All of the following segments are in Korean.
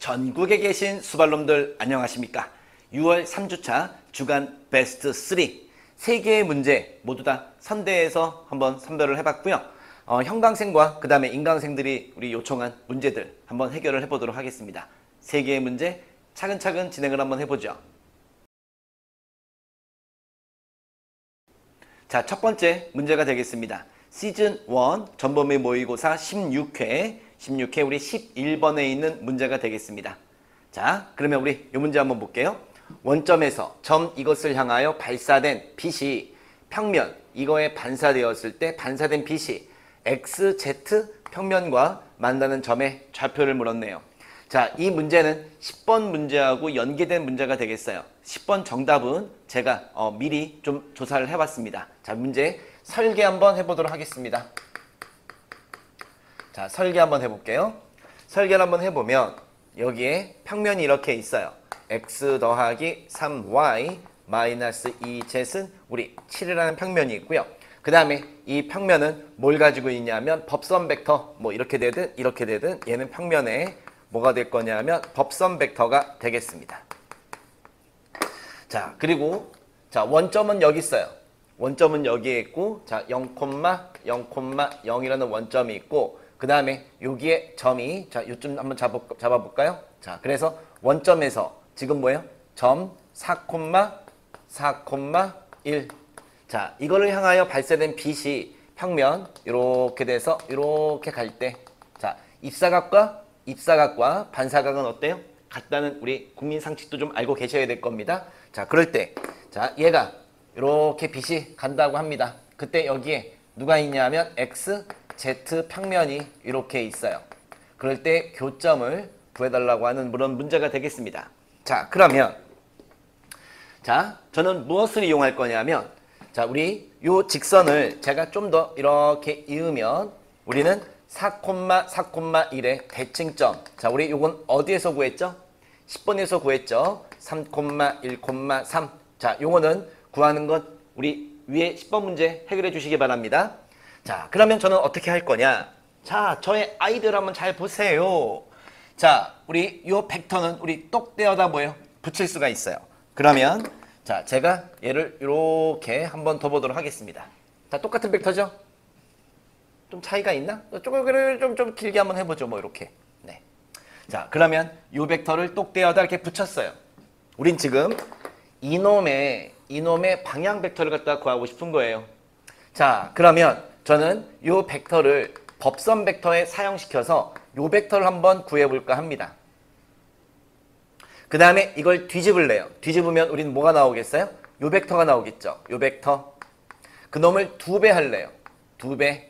전국에 계신 수발놈들 안녕하십니까? 6월 3주차 주간 베스트 3 3개의 문제 모두 다 선대에서 한번 선별을 해봤고요. 형광생과 그 다음에 인강생들이 우리 요청한 문제들 한번 해결을 해보도록 하겠습니다. 3개의 문제 차근차근 진행을 한번 해보죠. 자, 첫 번째 문제가 되겠습니다. 시즌 1 전범위 모의고사 16회 우리 11번에 있는 문제가 되겠습니다. 자, 그러면 우리 이 문제 한번 볼게요. 원점에서 점 이것을 향하여 발사된 빛이 평면 이거에 반사되었을 때 반사된 빛이 XZ 평면과 만나는 점의 좌표를 물었네요. 자, 이 문제는 10번 문제하고 연계된 문제가 되겠어요. 10번 정답은 제가 미리 좀 조사를 해봤습니다. 자, 문제 설계 한번 해보도록 하겠습니다. 자, 설계 한번 해볼게요. 설계를 한번 해보면 여기에 평면이 이렇게 있어요. x 더하기 3y 마이너스 2z은 우리 7이라는 평면이 있고요. 그 다음에 이 평면은 뭘 가지고 있냐면 법선 벡터 뭐 이렇게 되든 얘는 평면에 뭐가 될 거냐면 법선 벡터가 되겠습니다. 자, 그리고 자, 원점은 여기 있어요. 원점은 여기에 있고 자, 0,0,0이라는 원점이 있고 그 다음에 여기에 점이 자, 요쯤 한번 잡아볼까요? 자, 그래서 원점에서 지금 뭐예요? 점 4,4,1 자, 이거를 향하여 발사된 빛이 평면 이렇게 돼서 이렇게 갈 때 자, 입사각과 반사각은 어때요? 같다는 우리 국민 상식도 좀 알고 계셔야 될 겁니다. 자, 그럴 때 자, 얘가 이렇게 빛이 간다고 합니다. 그때 여기에 누가 있냐면 x, z 평면이 이렇게 있어요. 그럴 때 교점을 구해달라고 하는 그런 문제가 되겠습니다. 자, 그러면 자, 저는 무엇을 이용할 거냐면 자, 우리 요 직선을 제가 좀 더 이렇게 이으면 우리는 4,4,1의 대칭점. 자, 우리 요건 어디에서 구했죠? 10번에서 구했죠. 3,1,3. 자, 요거는 구하는 것 우리 위에 10번 문제 해결해 주시기 바랍니다. 자, 그러면 저는 어떻게 할 거냐? 자, 저의 아이들 한번 잘 보세요. 자, 우리 요 벡터는 우리 똑 떼어다 뭐예요? 붙일 수가 있어요. 그러면 자, 제가 얘를 이렇게 한번 더 보도록 하겠습니다. 자, 똑같은 벡터죠? 좀 차이가 있나? 좀 길게 한번 해보죠. 뭐 이렇게. 네. 자, 그러면 요 벡터를 똑 떼어다 이렇게 붙였어요. 우린 지금 이놈의 방향 벡터를 갖다 구하고 싶은 거예요. 자, 그러면 저는 요 벡터를 법선 벡터에 사용시켜서 요 벡터를 한번 구해볼까 합니다. 그 다음에 이걸 뒤집을래요. 뒤집으면 우리는 뭐가 나오겠어요? 요 벡터가 나오겠죠. 요 벡터. 그놈을 2배 할래요. 2배.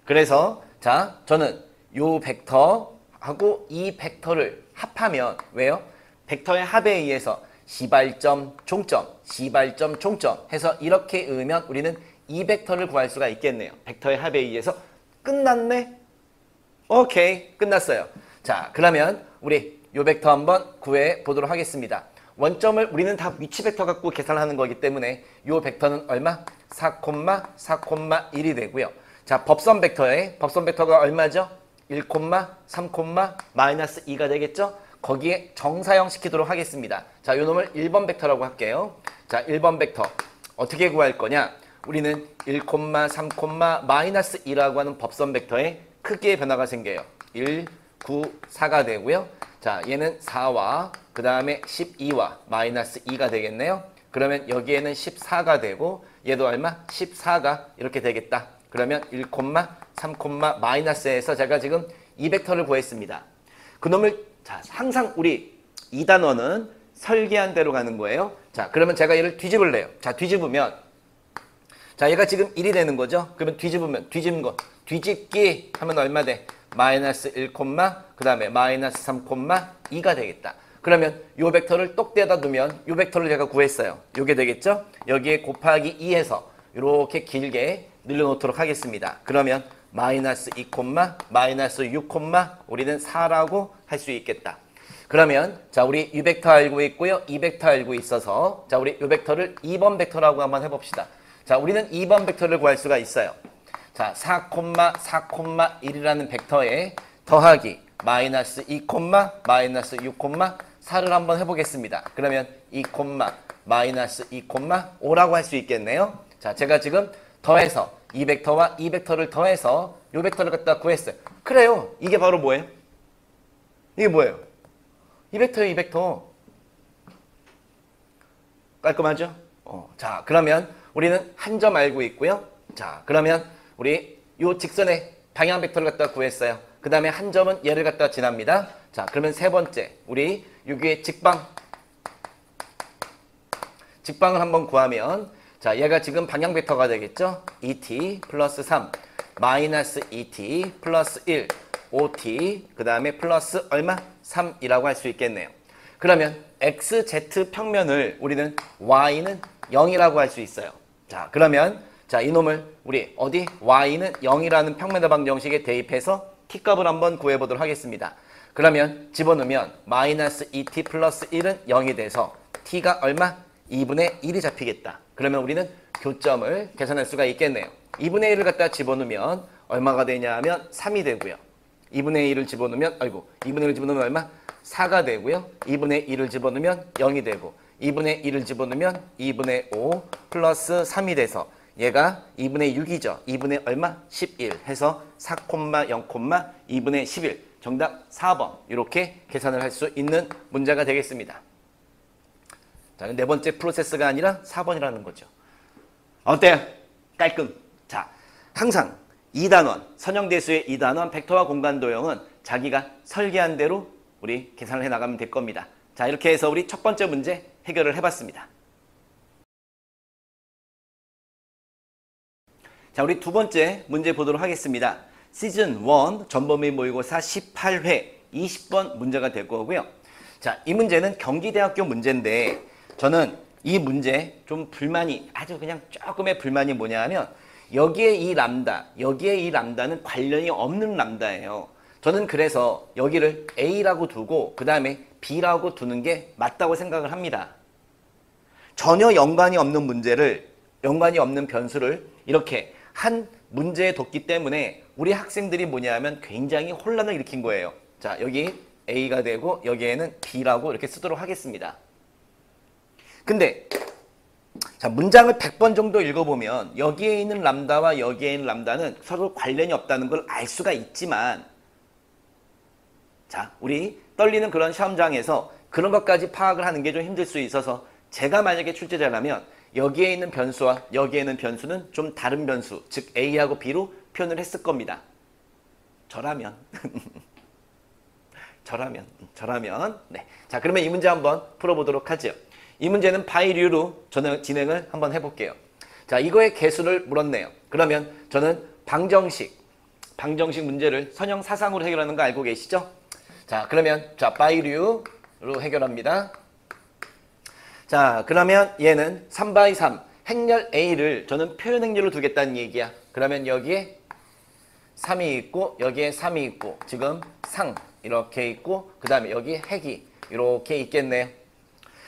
그래서 자, 저는 요 벡터하고 이 벡터를 합하면 왜요? 벡터의 합에 의해서 시발점, 종점 해서 이렇게 의으면 우리는 이 벡터를 구할 수가 있겠네요. 벡터의 합에 의해서 끝났네? 오케이, 끝났어요. 자, 그러면 우리 요 벡터 한번 구해 보도록 하겠습니다. 원점을 우리는 다 위치 벡터 갖고 계산하는 거기 때문에 요 벡터는 얼마? 4,4,1이 되고요. 자, 법선 벡터가 얼마죠? 1,3, 마이너스 2가 되겠죠? 거기에 정사형 시키도록 하겠습니다. 자, 요 놈을 1번 벡터라고 할게요. 자, 1번 벡터 어떻게 구할 거냐? 우리는 1,3, 마이너스 2라고 하는 법선 벡터의 크기의 변화가 생겨요. 1, 9, 4가 되고요. 자, 얘는 4와 그 다음에 12와 마이너스 2가 되겠네요. 그러면 여기에는 14가 되고 얘도 얼마? 14가 이렇게 되겠다. 그러면 1,3, 마이너스에서 제가 지금 이 벡터를 구했습니다. 그놈을 자, 항상 우리 이 단원은 설계한 대로 가는 거예요. 자, 그러면 제가 얘를 뒤집을래요. 자, 뒤집으면 자, 얘가 지금 1이 되는 거죠. 그러면 뒤집는 거 뒤집기 하면 얼마 돼? 마이너스 1, 그 다음에 마이너스 3,2가 되겠다. 그러면 요 벡터를 똑 떼다 두면 요 벡터를 제가 구했어요. 요게 되겠죠? 여기에 곱하기 2해서 이렇게 길게 늘려놓도록 하겠습니다. 그러면 마이너스 2, 마이너스 6, 우리는 4라고 할 수 있겠다. 그러면 자, 우리 이 벡터 알고 있고요. 이 벡터 알고 있어서 자, 우리 이 벡터를 2번 벡터라고 한번 해봅시다. 자, 우리는 2번 벡터를 구할 수가 있어요. 자, 4,4,1이라는 벡터에 더하기 마이너스 2, 마이너스 6, 4를 한번 해보겠습니다. 그러면 2, 마이너스 2, 5라고 할 수 있겠네요. 자, 제가 지금 더해서 이 벡터와 이 벡터를 더해서 이 벡터를 갖다 구했어요. 그래요. 이게 바로 뭐예요? 이게 뭐예요? 이 벡터예요, 이 벡터. 깔끔하죠? 자, 그러면 우리는 한 점 알고 있고요. 자, 그러면 우리 이 직선의 방향 벡터를 갖다 구했어요. 그 다음에 한 점은 얘를 갖다 지납니다. 자, 그러면 세 번째, 우리 여기에 직방을 한번 구하면, 자, 얘가 지금 방향 벡터가 되겠죠? 2t 플러스 3, 마이너스 2t 플러스 1, 5t, 그 다음에 플러스 얼마? 3이라고 할 수 있겠네요. 그러면 xz 평면을 우리는 y는 0이라고 할 수 있어요. 자, 그러면 자, 이놈을 우리 어디 y는 0이라는 평면의 방정식에 대입해서 t값을 한번 구해보도록 하겠습니다. 그러면 집어넣으면 마이너스 2t 플러스 1은 0이 돼서 t가 얼마? 2분의 1이 잡히겠다. 그러면 우리는 교점을 계산할 수가 있겠네요. 2분의 1을 갖다 집어넣으면 얼마가 되냐 하면 3이 되고요. 2분의 1을 집어넣으면 2분의 1을 집어넣으면 얼마? 4가 되고요. 2분의 1을 집어넣으면 0이 되고 2분의 1을 집어넣으면 2분의 5 플러스 3이 돼서 얘가 2분의 6이죠. 2분의 얼마? 11 해서 4, 0, 2분의 11 정답 4번 이렇게 계산을 할 수 있는 문제가 되겠습니다. 자, 네 번째 프로세스가 아니라 4번이라는 거죠. 어때요? 깔끔. 자, 항상 2단원, 선형대수의 2단원 벡터와 공간 도형은 자기가 설계한 대로 우리 계산을 해나가면 될 겁니다. 자, 이렇게 해서 우리 첫 번째 문제 해결을 해봤습니다. 자, 우리 두 번째 문제 보도록 하겠습니다. 시즌 1 전범위 모의고사 18회 20번 문제가 될 거고요. 자, 이 문제는 경기대학교 문제인데 저는 이 문제 좀 불만이 아주 그냥 조금의 불만이 뭐냐 하면 여기에 이 람다는 관련이 없는 람다예요. 저는 그래서 여기를 A라고 두고 그 다음에 B라고 두는 게 맞다고 생각을 합니다. 전혀 연관이 없는 문제를, 연관이 없는 변수를 이렇게 한 문제에 뒀기 때문에 우리 학생들이 뭐냐 하면 굉장히 혼란을 일으킨 거예요. 자, 여기 A가 되고 여기에는 B라고 이렇게 쓰도록 하겠습니다. 근데 자, 문장을 100번 정도 읽어보면 여기에 있는 람다와 여기에 있는 람다는 서로 관련이 없다는 걸 알 수가 있지만 자, 우리 떨리는 그런 시험장에서 그런 것까지 파악을 하는 게 좀 힘들 수 있어서 제가 만약에 출제자라면 여기에 있는 변수와 여기에 있는 변수는 좀 다른 변수, 즉 A하고 B로 표현을 했을 겁니다. 저라면 네. 자, 그러면 이 문제 한번 풀어보도록 하죠. 이 문제는 바이류로 저는 진행을 한번 해볼게요. 자, 이거의 개수를 물었네요. 그러면 저는 방정식 문제를 선형 사상으로 해결하는 거 알고 계시죠? 자, 그러면 자, 바이류로 해결합니다. 자, 그러면 얘는 3x3 행렬 A를 저는 표현 행렬로 두겠다는 얘기야. 그러면 여기에 3이 있고 여기에 3이 있고 지금 상 이렇게 있고 그 다음에 여기 핵이 이렇게 있겠네요.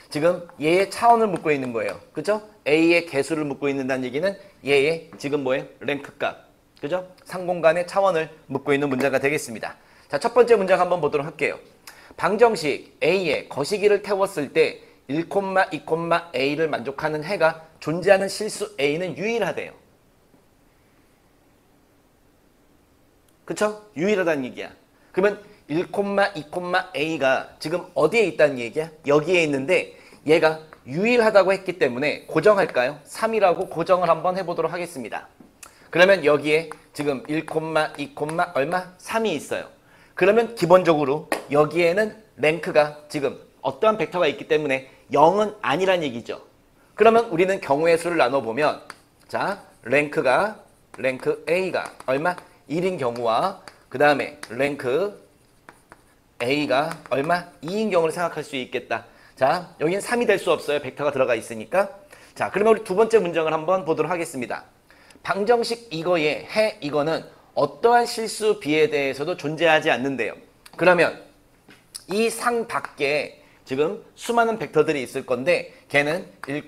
지금 얘의 차원을 묻고 있는 거예요. 그죠? A의 개수를 묻고 있는다는 얘기는 얘의 지금 뭐예요? 랭크 값. 그죠? 상공간의 차원을 묻고 있는 문제가 되겠습니다. 자, 첫 번째 문제 한번 보도록 할게요. 방정식 A에 거시기를 태웠을 때 1, 2, A를 만족하는 해가 존재하는 실수 A는 유일하대요. 그쵸? 유일하다는 얘기야. 그러면 1, 2, A가 지금 어디에 있다는 얘기야? 여기에 있는데 얘가 유일하다고 했기 때문에 고정할까요? 3이라고 고정을 한번 해보도록 하겠습니다. 그러면 여기에 지금 1, 2, 얼마? 3이 있어요. 그러면 기본적으로 여기에는 랭크가 지금 어떠한 벡터가 있기 때문에 0은 아니란 얘기죠. 그러면 우리는 경우의 수를 나눠보면 자, 랭크 A가 얼마? 1인 경우와 그 다음에 랭크 A가 얼마? 2인 경우를 생각할 수 있겠다. 자, 여기는 3이 될 수 없어요. 벡터가 들어가 있으니까. 자, 그러면 우리 두 번째 문장을 한번 보도록 하겠습니다. 방정식 이거의 해 이거는 어떠한 실수 B에 대해서도 존재하지 않는데요. 그러면 이 상 밖에 지금 수많은 벡터들이 있을 건데 걔는 1,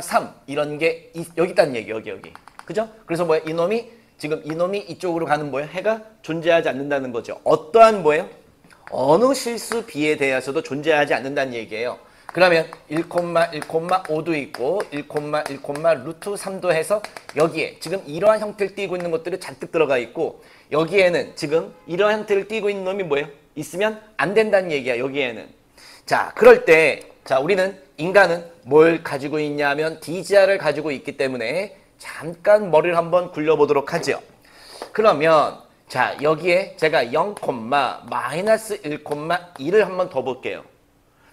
3 이런 게 여기 있다는 얘기 여기. 그죠? 그래서 뭐야? 이놈이 지금 이놈이 이쪽으로 가는 뭐예요? 해가 존재하지 않는다는 거죠. 어떠한 뭐예요? 어느 실수 b에 대해서도 존재하지 않는다는 얘기예요. 그러면 1,1,5도 있고 1,1, 루트 3도 해서 여기에 지금 이러한 형태를 띠고 있는 것들이 잔뜩 들어가 있고 여기에는 지금 이러한 형태를 띠고 있는 놈이 뭐예요? 있으면 안 된다는 얘기야. 여기에는. 자, 그럴 때 자, 우리는 인간은 뭘 가지고 있냐면 DGR을 가지고 있기 때문에 잠깐 머리를 한번 굴려보도록 하죠. 그러면 자, 여기에 제가 0, 마이너스 1,2를 한번 더 볼게요.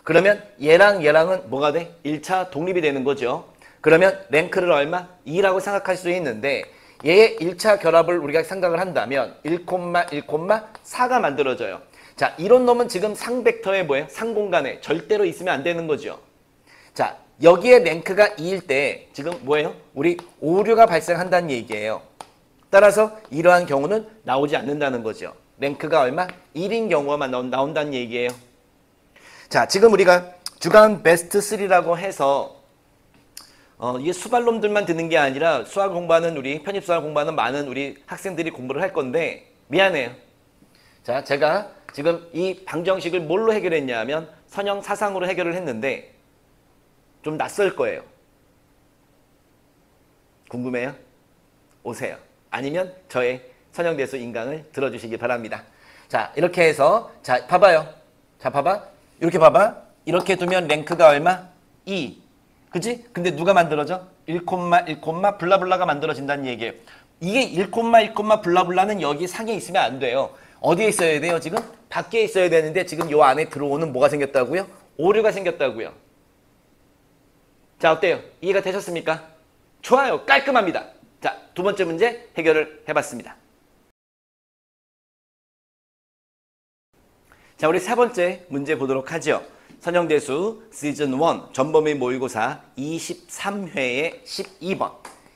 그러면 얘랑은 뭐가 돼? 1차 독립이 되는 거죠. 그러면 랭크를 얼마? 2라고 생각할 수 있는데 얘의 1차 결합을 우리가 생각을 한다면 1,4가 만들어져요. 자, 이런 놈은 지금 상벡터에 뭐예요? 상공간에 절대로 있으면 안 되는 거죠. 자, 여기에 랭크가 2일 때 지금 뭐예요? 우리 오류가 발생한다는 얘기예요. 따라서 이러한 경우는 나오지 않는다는 거죠. 랭크가 얼마? 1인 경우만 나온다는 얘기예요. 자, 지금 우리가 주간 베스트 3라고 해서 이게 수발놈들만 듣는 게 아니라 수학 공부하는 우리 편입수학 공부하는 많은 우리 학생들이 공부를 할 건데 미안해요. 자, 제가 지금 이 방정식을 뭘로 해결했냐면 선형 사상으로 해결을 했는데 좀 낯설 거예요. 궁금해요? 오세요. 아니면 저의 선형대수 인강을 들어주시기 바랍니다. 자, 이렇게 해서 자, 봐봐요. 자, 봐봐. 이렇게 봐봐. 이렇게 두면 랭크가 얼마? 2. 그치? 근데 누가 만들어져? 1, 블라블라가 만들어진다는 얘기예요. 이게 1, 블라블라는 여기 상에 있으면 안 돼요. 어디에 있어야 돼요, 지금? 밖에 있어야 되는데 지금 요 안에 들어오는 뭐가 생겼다고요? 오류가 생겼다고요. 자, 어때요? 이해가 되셨습니까? 좋아요. 깔끔합니다. 자, 두 번째 문제 해결을 해봤습니다. 자, 우리 세 번째 문제 보도록 하죠. 선형대수 시즌 1 전범위 모의고사 23회의 12번.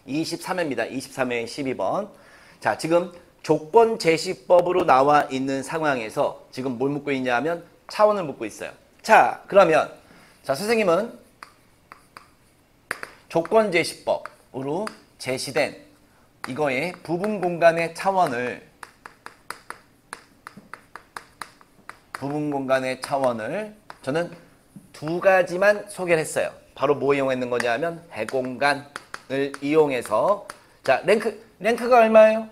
23회입니다. 23회의 12번. 자, 지금 조건 제시법으로 나와 있는 상황에서 지금 뭘 묻고 있냐면 차원을 묻고 있어요. 자, 그러면 자, 선생님은 조건 제시법으로 제시된 이거의 부분 공간의 차원을 저는 두 가지만 소개를 했어요. 바로 뭐 이용했는 거냐면 해공간을 이용해서 자, 랭크가 얼마예요?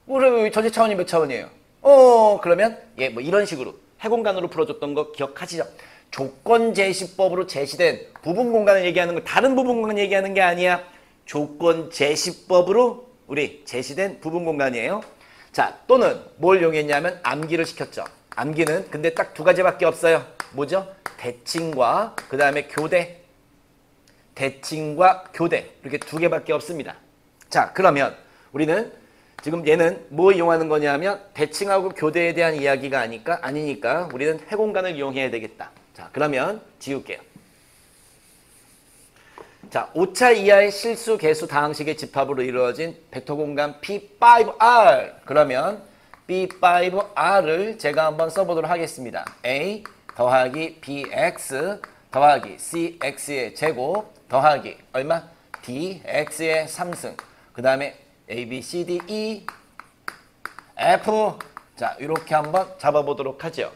우리 전체 차원이 몇 차원이에요? 그러면 예, 뭐 이런 식으로 해공간으로 풀어줬던 거 기억하시죠? 조건 제시법으로 제시된 부분 공간을 얘기하는 거 다른 부분 공간 얘기하는 게 아니야. 조건 제시법으로 우리 제시된 부분 공간이에요. 자, 또는 뭘 이용했냐면 암기를 시켰죠. 암기는 근데 딱 두 가지밖에 없어요. 뭐죠? 대칭과 그 다음에 교대. 대칭과 교대. 이렇게 두 개밖에 없습니다. 자, 그러면 우리는 지금 얘는 뭐 이용하는 거냐면 대칭하고 교대에 대한 이야기가 아니니까 우리는 해공간을 이용해야 되겠다. 자, 그러면 지울게요. 자, 5차 이하의 실수 개수 다항식의 집합으로 이루어진 벡터 공간 P5R. 그러면 P5R을 제가 한번 써보도록 하겠습니다. A 더하기 BX 더하기 CX의 제곱 더하기 얼마? DX의 3승. 그 다음에 A, B, C, D, E, F. 자, 이렇게 한번 잡아보도록 하죠.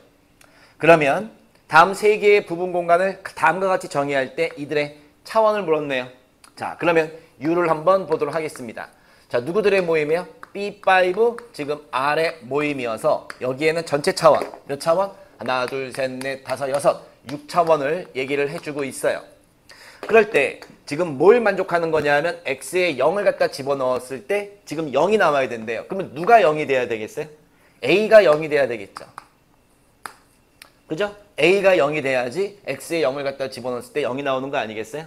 그러면 다음 세 개의 부분 공간을 다음과 같이 정의할 때 이들의 차원을 물었네요. 자, 그러면 U를 한번 보도록 하겠습니다. 자, 누구들의 모임이에요? B5 지금 R의 모임이어서 여기에는 전체 차원 몇 차원? 하나, 둘, 셋, 넷, 다섯, 여섯, 6차원을 얘기를 해주고 있어요. 그럴 때 지금 뭘 만족하는 거냐면 X에 0을 갖다 집어넣었을 때 지금 0이 나와야 된대요. 그러면 누가 0이 돼야 되겠어요? A가 0이 돼야 되겠죠. 그죠? A가 0이 돼야지 X에 0을 갖다 집어넣었을 때 0이 나오는 거 아니겠어요?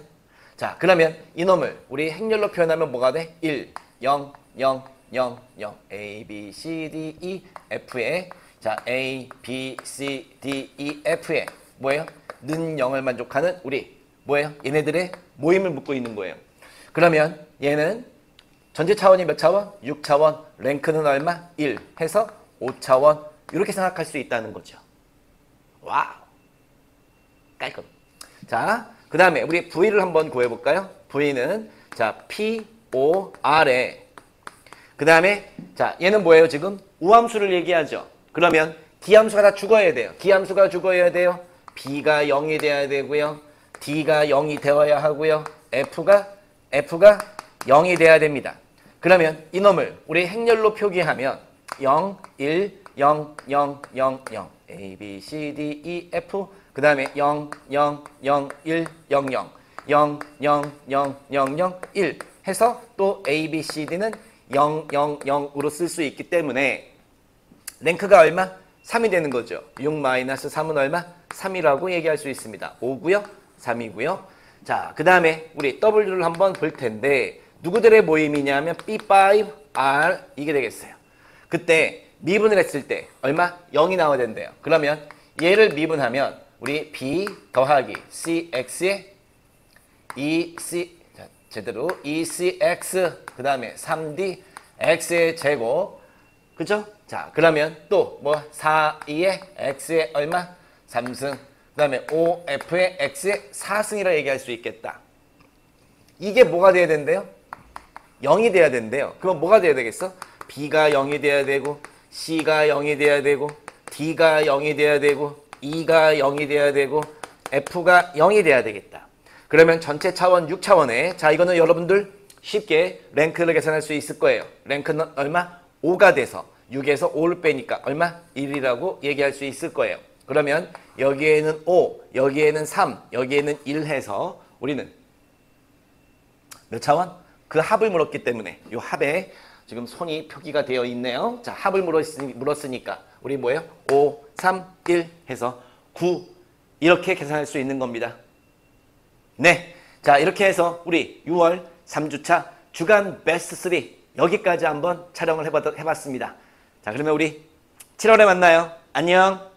자, 그러면 이놈을 우리 행렬로 표현하면 뭐가 돼? 1, 0, 0, 0, 0, A, B, C, D, E, F에 자, A, B, C, D, E, F에 뭐예요? 는 0을 만족하는 우리 뭐예요? 얘네들의 모임을 묻고 있는 거예요. 그러면 얘는 전체 차원이 몇 차원? 6차원. 랭크는 얼마? 1 해서 5차원. 이렇게 생각할 수 있다는 거죠. 와우. 깔끔. 자, 그 다음에 우리 V를 한번 구해볼까요? V는 자, P, O, R에 그 다음에 자 얘는 뭐예요? 지금 우함수를 얘기하죠. 그러면 D함수가 다 죽어야 돼요. D함수가 죽어야 돼요. B가 0이 돼야 되고요. D가 0이 되어야 하고요. F가 0이 돼야 됩니다. 그러면 이놈을 우리 행렬로 표기하면 0, 1, 0, 0, 0, 0 A, B, C, D, E, F 그 다음에 0, 0, 0, 1, 0, 0 0, 0, 0, 0, 0, 1 해서 또 A, B, C, D는 0, 0, 0으로 쓸 수 있기 때문에 랭크가 얼마? 3이 되는 거죠. 6-3은 얼마? 3이라고 얘기할 수 있습니다. 5고요. 3이고요. 자, 그 다음에 우리 W를 한번 볼 텐데 누구들의 모임이냐면 B5, R 이게 되겠어요. 그때 미분을 했을 때 얼마? 0이 나와야 된대요. 그러면 얘를 미분하면 우리 B 더하기 CX에 EC 자, 제대로 ECX 그 다음에 3D X의 제곱 그죠? 자 그러면 또 뭐 4, 2의 X의 얼마? 3승 그 다음에 5F의 X의 4승이라 얘기할 수 있겠다. 이게 뭐가 돼야 된대요? 0이 돼야 된대요. 그럼 뭐가 돼야 되겠어? B가 0이 돼야 되고 C가 0이 돼야 되고 D가 0이 돼야 되고 E가 0이 돼야 되고 F가 0이 돼야 되겠다. 그러면 전체 차원 6차원에 자 이거는 여러분들 쉽게 랭크를 계산할 수 있을 거예요. 랭크는 얼마? 5가 돼서 6에서 5를 빼니까 얼마? 1이라고 얘기할 수 있을 거예요. 그러면 여기에는 5, 여기에는 3, 여기에는 1 해서 우리는 몇 차원? 그 합을 물었기 때문에 이 합에 지금 손이 표기가 되어 있네요. 자, 합을 물었으니까 우리 뭐예요? 5, 3, 1 해서 9 이렇게 계산할 수 있는 겁니다. 네, 자 이렇게 해서 우리 6월 3주차 주간 베스트 3 여기까지 한번 촬영을 해봤습니다. 자 그러면 우리 7월에 만나요. 안녕.